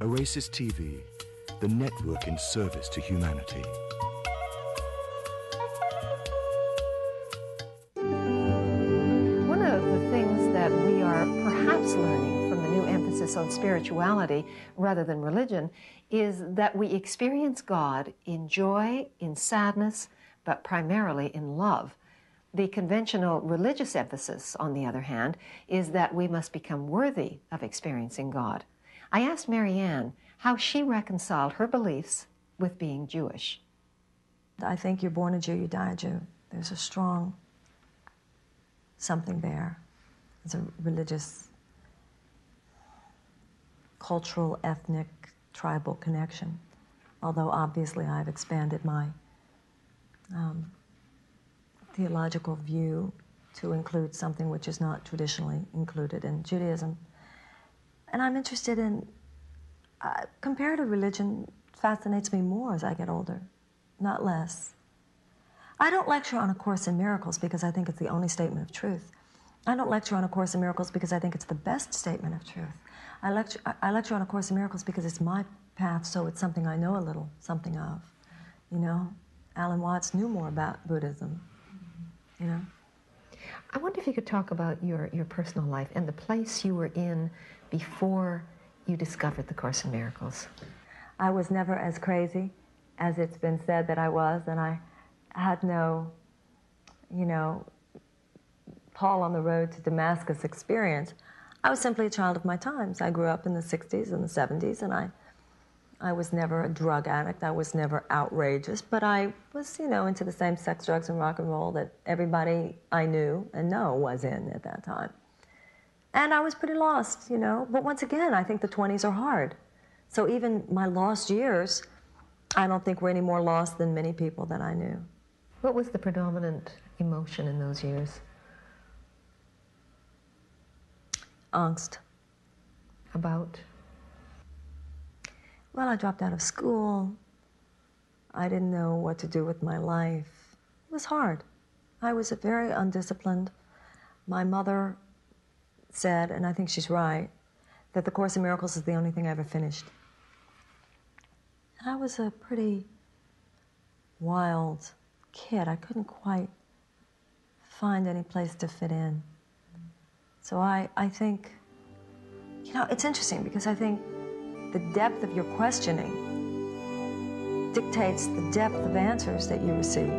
Oasis TV, the network in service to humanity. One of the things that we are perhaps learning from the new emphasis on spirituality rather than religion is that we experience God in joy, in sadness, but primarily in love. The conventional religious emphasis, on the other hand, is that we must become worthy of experiencing God. I asked Marianne how she reconciled her beliefs with being Jewish. I think you're born a Jew, you die a Jew. There's a strong something there. It's a religious, cultural, ethnic, tribal connection. Although obviously I've expanded my theological view to include something which is not traditionally included in Judaism. And I'm interested in, comparative religion fascinates me more as I get older, not less. I don't lecture on A Course in Miracles because I think it's the only statement of truth. I don't lecture on A Course in Miracles because I think it's the best statement of truth. I lecture on A Course in Miracles because it's my path, so it's something I know a little something of. You know, Alan Watts knew more about Buddhism, you know. I wonder if you could talk about your personal life and the place you were in before you discovered the Course in Miracles. I was never as crazy as it's been said that I was, and I had no, you know, Paul on the road to Damascus experience. I was simply a child of my times. I grew up in the 60s and the 70s, and I was never a drug addict. I was never outrageous, but I was, you know, into the same sex, drugs, and rock and roll that everybody I knew and know was in at that time. And I was pretty lost, you know. But once again, I think the 20s are hard. So even my lost years, I don't think were any more lost than many people that I knew. What was the predominant emotion in those years? Angst. About? Well, I dropped out of school. I didn't know what to do with my life. It was hard. I was very undisciplined. My mother said, and I think she's right, that the Course in Miracles is the only thing I ever finished. And I was a pretty wild kid. I couldn't quite find any place to fit in. So I think, you know, it's interesting because I think the depth of your questioning dictates the depth of answers that you receive.